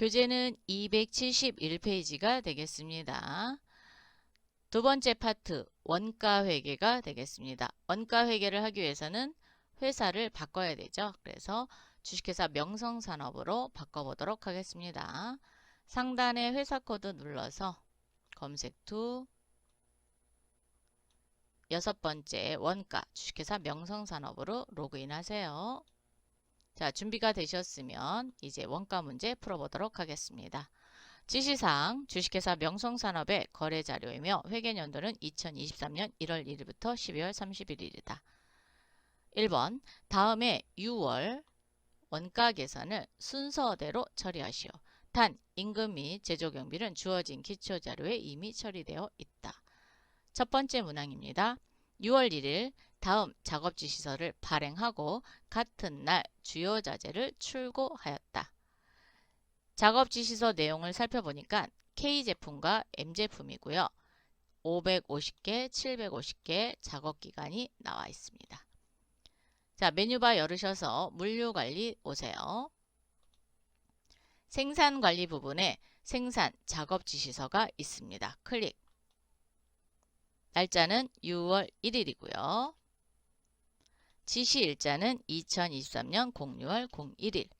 교재는 271페이지가 되겠습니다. 두 번째 파트 원가 회계가 되겠습니다. 원가 회계를 하기 위해서는 회사를 바꿔야 되죠. 그래서 주식회사 명성산업으로 바꿔보도록 하겠습니다. 상단에 회사 코드 눌러서 검색 툴 여섯 번째 원가 주식회사 명성산업으로 로그인 하세요. 자, 준비가 되셨으면 이제 원가 문제 풀어보도록 하겠습니다. 지시사항 주식회사 명성산업의 거래자료이며 회계연도는 2023년 1월 1일부터 12월 31일이다. 1번 다음에 6월 원가 계산을 순서대로 처리하시오. 단 임금 및 제조경비는 주어진 기초자료에 이미 처리되어 있다. 첫 번째 문항입니다. 6월 1일 다음 작업지시서를 발행하고 같은 날 주요 자재를 출고하였다. 작업지시서 내용을 살펴보니까 K제품과 M제품이고요. 550개, 750개 작업기간이 나와 있습니다. 자, 메뉴바 열으셔서 물류관리 오세요. 생산관리 부분에 생산 작업지시서가 있습니다. 클릭. 날짜는 6월 1일이고요. 지시일자는 2023년 06월 01일.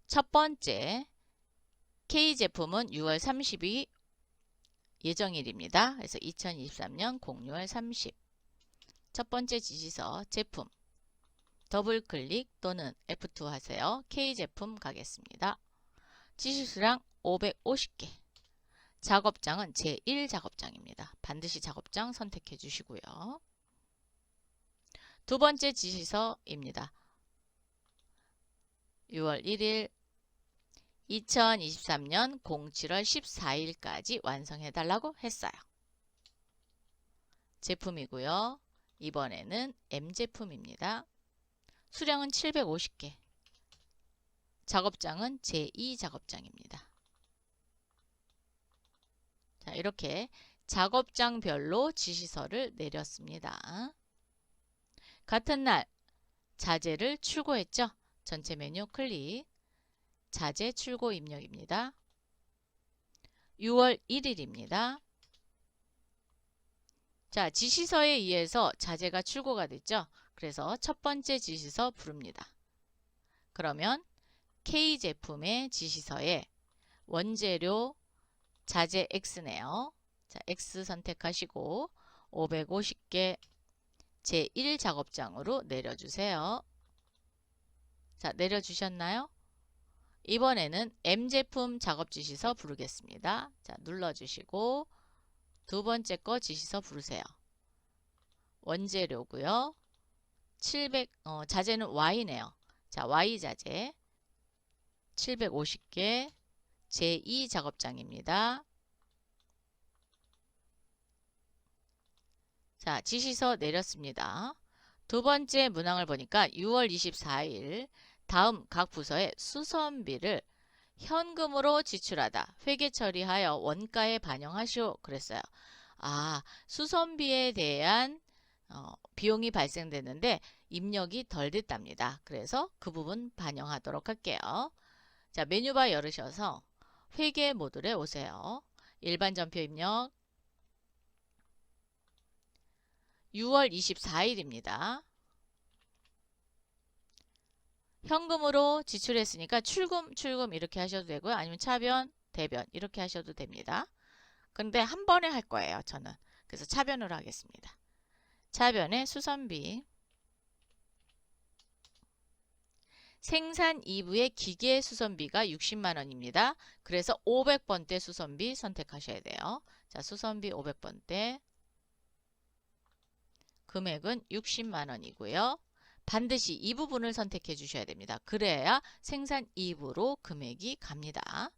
첫 번째 K제품은 6월 30일 예정일입니다. 그래서 2023년 06월 30. 첫 번째 지시서 제품. 더블클릭 또는 F2 하세요. K제품 가겠습니다. 지시수량 550개. 작업장은 제1작업장입니다. 반드시 작업장 선택해 주시고요. 두 번째 지시서입니다. 6월 1일 2023년 07월 14일까지 완성해 달라고 했어요. 제품이고요. 이번에는 M제품입니다. 수량은 750개. 작업장은 제2작업장입니다. 자, 이렇게 작업장별로 지시서를 내렸습니다. 같은 날 자재를 출고했죠. 전체 메뉴 클릭. 자재 출고 입력입니다. 6월 1일입니다. 자, 지시서에 의해서 자재가 출고가 됐죠. 그래서 첫 번째 지시서 부릅니다. 그러면 K제품의 지시서에 원재료 자재 X네요. 자, X 선택하시고 550개 제1작업장으로 내려주세요. 자, 내려주셨나요? 이번에는 M제품 작업지시서 부르겠습니다. 자, 눌러주시고 두 번째 거 지시서 부르세요. 원재료고요. 700 자재는 Y네요. 자, Y자재 750개 제2작업장입니다. 자, 지시서 내렸습니다. 두 번째 문항을 보니까 6월 24일 다음 각 부서에 수선비를 현금으로 지출하다. 회계 처리하여 원가에 반영하시오. 그랬어요. 아, 수선비에 대한 비용이 발생됐는데 입력이 덜 됐답니다. 그래서 그 부분 반영하도록 할게요. 자, 메뉴바 열으셔서 회계 모듈에 오세요. 일반 전표 입력 6월 24일입니다. 현금으로 지출했으니까 출금 이렇게 하셔도 되고요. 아니면 차변, 대변 이렇게 하셔도 됩니다. 근데 한 번에 할 거예요. 저는. 그래서 차변으로 하겠습니다. 차변에 수선비 생산 2부의 기계 수선비가 60만원입니다. 그래서 500번대 수선비 선택하셔야 돼요. 자, 수선비 500번대 금액은 60만원이고요. 반드시 이 부분을 선택해 주셔야 됩니다. 그래야 생산 2부로 금액이 갑니다.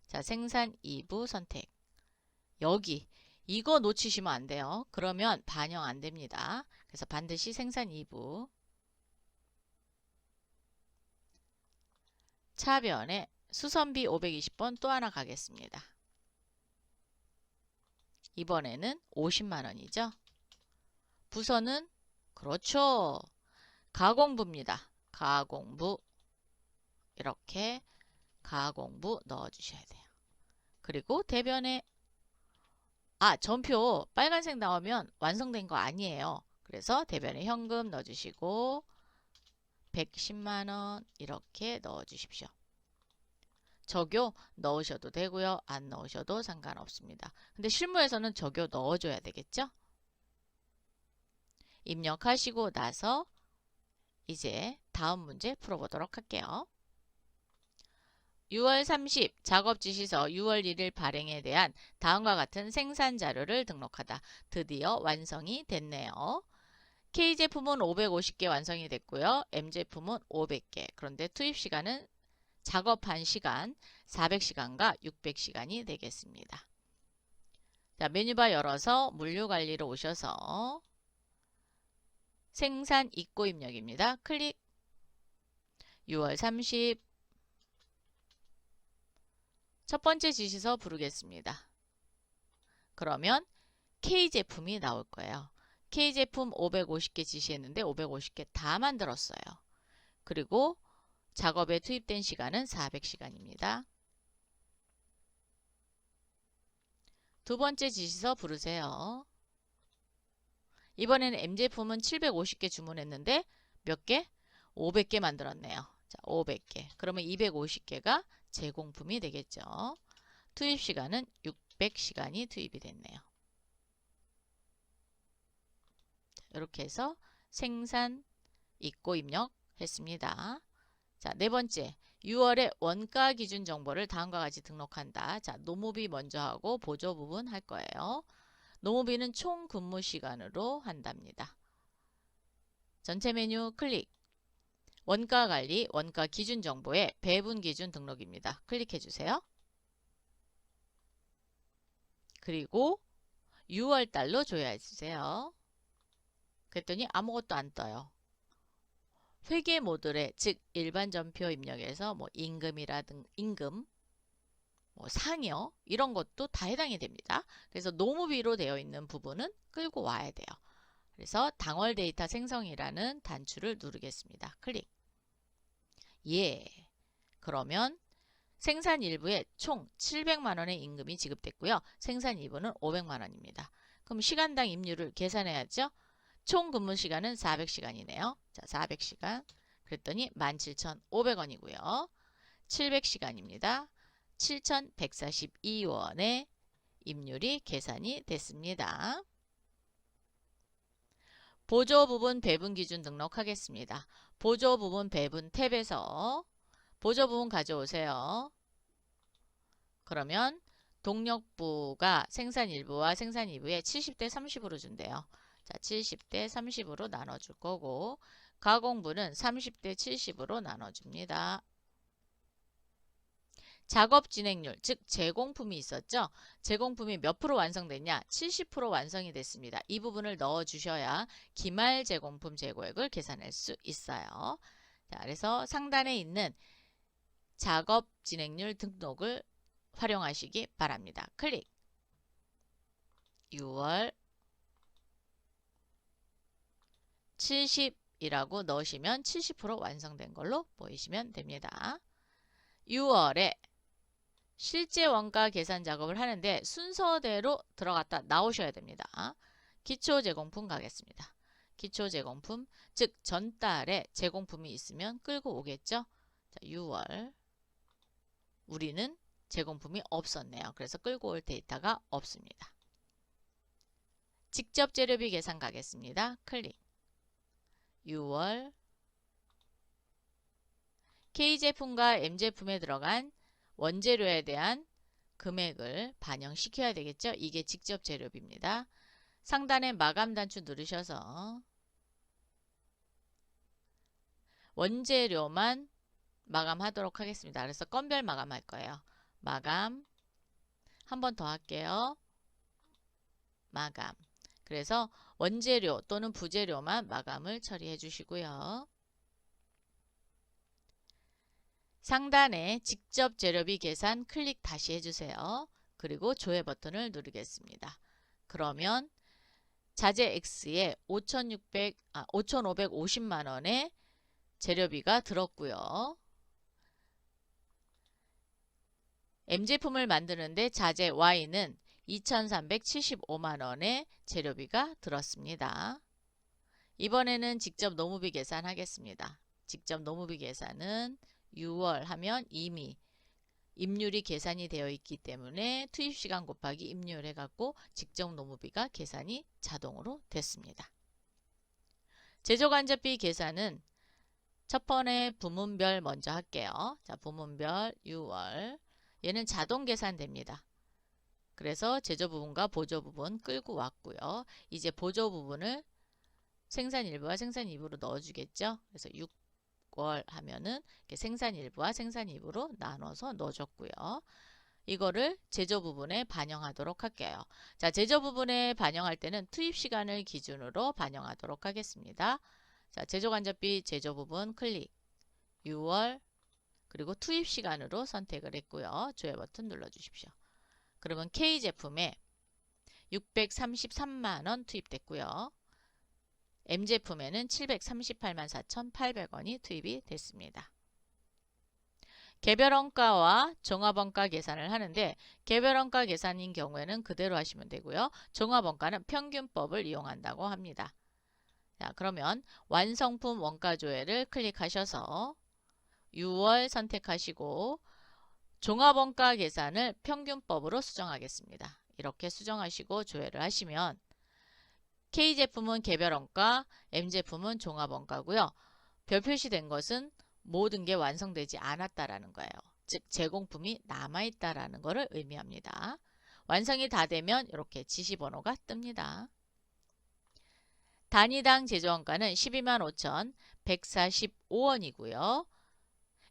자, 생산 2부 선택. 여기 이거 놓치시면 안 돼요. 그러면 반영 안 됩니다. 그래서 반드시 생산 2부 차변에 수선비 520번 또 하나 가겠습니다. 이번에는 50만원이죠. 부서는 그렇죠. 가공부입니다. 가공부 이렇게 가공부 넣어주셔야 돼요. 그리고 대변에 전표 빨간색 나오면 완성된 거 아니에요. 그래서 대변에 현금 넣어주시고 110만원 이렇게 넣어주십시오. 적요 넣으셔도 되고요. 안 넣으셔도 상관없습니다. 근데 실무에서는 적요 넣어줘야 되겠죠? 입력하시고 나서 이제 다음 문제 풀어보도록 할게요. 6월 30 작업 지시서 6월 1일 발행에 대한 다음과 같은 생산 자료를 등록하다. 드디어 완성이 됐네요. K제품은 550개 완성이 됐고요. M제품은 500개. 그런데 투입 시간은 작업한 시간 400시간과 600시간이 되겠습니다. 자, 메뉴바 열어서 물류관리로 오셔서 생산 입고 입력입니다. 클릭. 6월 30 첫 번째 지시서 부르겠습니다. 그러면 K제품이 나올 거예요. K제품 550개 지시했는데 550개 다 만들었어요. 그리고 작업에 투입된 시간은 400시간입니다. 두 번째 지시서 부르세요. 이번에는 M제품은 750개 주문했는데 몇 개? 500개 만들었네요. 자, 500개. 그러면 250개가 제공품이 되겠죠. 투입 시간은 600시간이 투입이 됐네요. 이렇게 해서 생산 입고 입력했습니다. 자, 네 번째. 6월에 원가 기준 정보를 다음과 같이 등록한다. 자, 노무비 먼저 하고 보조 부분 할 거예요. 노무비는 총 근무 시간으로 한답니다. 전체 메뉴 클릭. 원가 관리, 원가 기준 정보에 배분 기준 등록입니다. 클릭해 주세요. 그리고 6월 달로 조회해 주세요. 그랬더니 아무것도 안 떠요. 회계 모듈에 즉 일반 전표 입력에서 뭐 임금이라든 임금, 뭐 상여 이런 것도 다 해당이 됩니다. 그래서 노무비로 되어 있는 부분은 끌고 와야 돼요. 그래서 당월 데이터 생성이라는 단추를 누르겠습니다. 클릭. 예. 그러면 생산 1부에 총 700만원의 임금이 지급됐고요. 생산 2부는 500만원입니다. 그럼 시간당 임료를 계산해야죠. 총 근무 시간은 400시간이네요. 자, 400시간. 그랬더니 17,500원이고요. 700시간입니다. 7,142원의 임률이 계산이 됐습니다. 보조 부분 배분 기준 등록하겠습니다. 보조 부분 배분 탭에서 보조 부분 가져오세요. 그러면 동력부가 생산 1부와 생산 2부에 70대 30으로 준대요. 자, 70대 30으로 나눠줄 거고 가공부는 30대 70으로 나눠줍니다. 작업 진행률, 즉 제공품이 있었죠. 제공품이 몇 프로 완성됐냐? 70% 완성이 됐습니다. 이 부분을 넣어주셔야 기말 제공품 재고액을 계산할 수 있어요. 자, 그래서 상단에 있는 작업 진행률 등록을 활용하시기 바랍니다. 클릭. 6월 70이라고 넣으시면 70% 완성된 걸로 보이시면 됩니다. 6월에 실제 원가 계산 작업을 하는데 순서대로 들어갔다 나오셔야 됩니다. 기초 제공품 가겠습니다. 기초 제공품, 즉 전달에 제공품이 있으면 끌고 오겠죠. 자, 6월 우리는 제공품이 없었네요. 그래서 끌고 올 데이터가 없습니다. 직접 재료비 계산 가겠습니다. 클릭. 6월 K제품과 M제품에 들어간 원재료에 대한 금액을 반영시켜야 되겠죠. 이게 직접 재료비입니다. 상단에 마감 단추 누르셔서 원재료만 마감하도록 하겠습니다. 그래서 건별 마감할 거예요. 마감 한 번 더 할게요. 마감. 그래서 원재료 또는 부재료만 마감을 처리해 주시고요. 상단에 직접 재료비 계산 클릭 다시 해주세요. 그리고 조회 버튼을 누르겠습니다. 그러면 자재 X에 5,550만원의 재료비가 들었고요. M제품을 만드는데 자재 Y는 2,375만원의 재료비가 들었습니다. 이번에는 직접 노무비 계산하겠습니다. 직접 노무비 계산은 6월 하면 이미 임률이 계산이 되어 있기 때문에 투입시간 곱하기 임률 해갖고 직접 노무비가 계산이 자동으로 됐습니다. 제조간접비 계산은 첫 번에 부문별 먼저 할게요. 자, 부문별 6월. 얘는 자동 계산됩니다. 그래서 제조 부분과 보조 부분 끌고 왔고요. 이제 보조 부분을 생산 1부와 생산 2부로 넣어주겠죠. 그래서 6월 하면은 생산 1부와 생산 2부로 나눠서 넣어줬고요. 이거를 제조 부분에 반영하도록 할게요. 자, 제조 부분에 반영할 때는 투입 시간을 기준으로 반영하도록 하겠습니다. 자, 제조간접비 제조 부분 클릭 6월 그리고 투입 시간으로 선택을 했고요. 조회 버튼 눌러주십시오. 그러면 K제품에 633만원 투입됐고요. M제품에는 738만 4,800원이 투입이 됐습니다. 개별원가와 종합원가 계산을 하는데 개별원가 계산인 경우에는 그대로 하시면 되고요. 종합원가는 평균법을 이용한다고 합니다. 자, 그러면 완성품 원가조회를 클릭하셔서 6월 선택하시고 종합원가 계산을 평균법으로 수정하겠습니다. 이렇게 수정하시고 조회를 하시면 K제품은 개별원가, M제품은 종합원가고요. 별 표시된 것은 모든 게 완성되지 않았다라는 거예요. 즉 제공품이 남아있다라는 것을 의미합니다. 완성이 다 되면 이렇게 지시번호가 뜹니다. 단위당 제조원가는 125,145원이고요.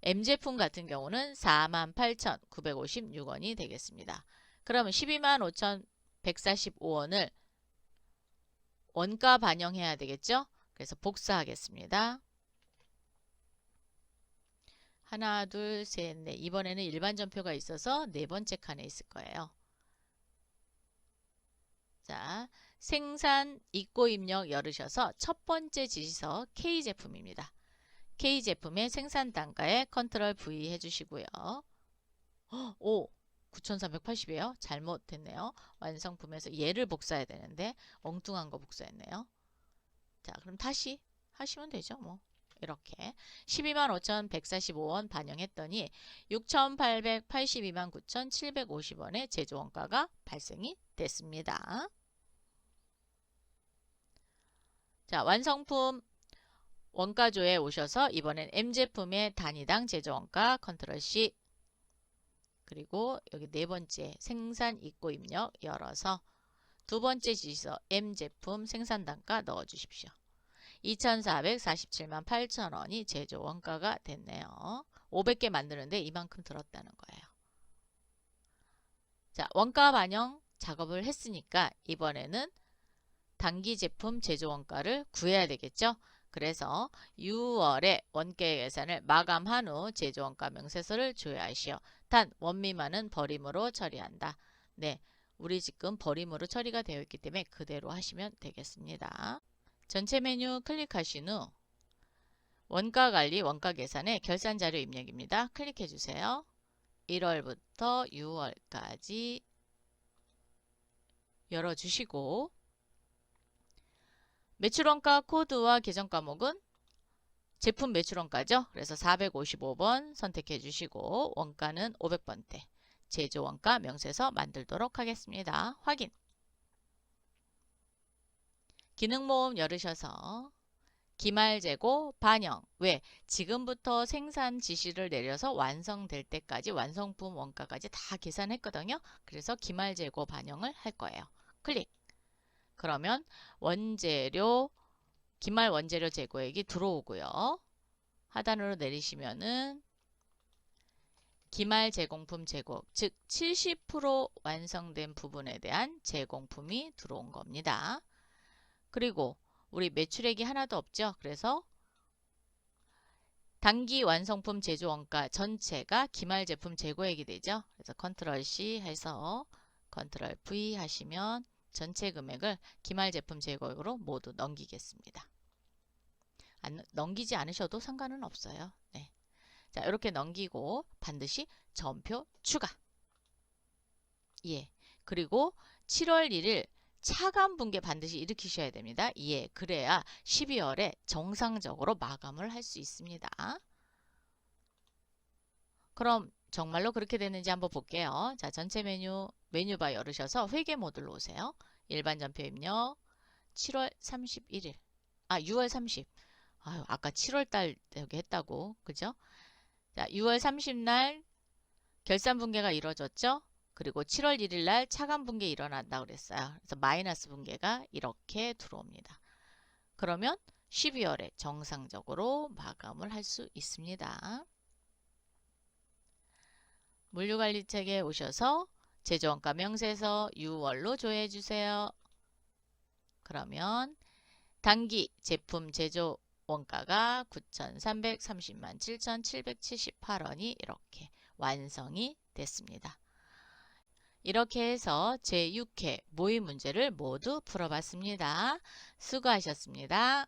M제품 같은 경우는 48,956원이 되겠습니다. 그러면 125,145원을 원가 반영해야 되겠죠? 그래서 복사하겠습니다. 하나, 둘, 셋, 넷. 이번에는 일반 전표가 있어서 네 번째 칸에 있을 거예요. 자, 생산 입고 입력 열으셔서 첫 번째 지시서 K제품입니다. K제품의 생산 단가에 컨트롤 V 해주시고요. 오, 9,380이에요. 잘못됐네요. 완성품에서 얘를 복사해야 되는데 엉뚱한 거 복사했네요. 자, 그럼 다시 하시면 되죠. 뭐 이렇게 125,145원 반영했더니 6,882만 9,750원의 제조원가가 발생이 됐습니다. 자, 완성품 원가조에 오셔서 이번엔 M제품의 단위당 제조원가 컨트롤 C 그리고 여기 네 번째 생산 입고 입력 열어서 두 번째 지시서 M제품 생산단가 넣어주십시오. 2,447만 8천원이 제조 원가가 됐네요. 500개 만드는데 이만큼 들었다는 거예요. 자, 원가 반영 작업을 했으니까 이번에는 단기 제품 제조 원가를 구해야 되겠죠. 그래서 6월에 원가 계산을 마감한 후 제조 원가 명세서를 조회하시오. 단 원미만은 버림으로 처리한다. 네, 우리 지금 버림으로 처리가 되어 있기 때문에 그대로 하시면 되겠습니다. 전체 메뉴 클릭하신 후 원가관리 원가계산의 결산자료 입력입니다. 클릭해 주세요. 1월부터 6월까지 열어주시고 매출원가 코드와 계정 과목은 제품 매출원가죠. 그래서 455번 선택해 주시고 원가는 500번대 제조원가 명세서 만들도록 하겠습니다. 확인. 기능 모음 열으셔서 기말재고 반영. 왜? 지금부터 생산 지시를 내려서 완성될 때까지 완성품 원가까지 다 계산했거든요. 그래서 기말재고 반영을 할 거예요. 클릭. 그러면 원재료 기말 원재료 재고액이 들어오고요. 하단으로 내리시면은 기말 제공품 재고, 즉 70% 완성된 부분에 대한 제공품이 들어온 겁니다. 그리고 우리 매출액이 하나도 없죠. 그래서 단기 완성품 제조 원가 전체가 기말 제품 재고액이 되죠. 그래서 컨트롤 C 해서 컨트롤 V 하시면 전체 금액을 기말 제품 재고액으로 모두 넘기겠습니다. 넘기지 않으셔도 상관은 없어요. 네. 자, 이렇게 넘기고 반드시 전표 추가. 예. 그리고 7월 1일 차감 분계 반드시 일으키셔야 됩니다. 예. 그래야 12월에 정상적으로 마감을 할 수 있습니다. 그럼 정말로 그렇게 됐는지 한번 볼게요. 자, 전체 메뉴바 열으셔서 회계 모듈로 오세요. 일반 전표 입력 7월 31일. 6월 30. 아유, 아까 7월 달 여기 했다고. 그죠? 자, 6월 30날 결산 분계가 이루어졌죠? 그리고 7월 1일 날 차감 분계 일어난다 그랬어요. 그래서 마이너스 분계가 이렇게 들어옵니다. 그러면 12월에 정상적으로 마감을 할 수 있습니다. 물류관리책에 오셔서 제조원가 명세서 6월로 조회해 주세요. 그러면 단기 제품 제조 원가가 9,330만 7,778원이 이렇게 완성이 됐습니다. 이렇게 해서 제6회 모의 문제를 모두 풀어봤습니다. 수고하셨습니다.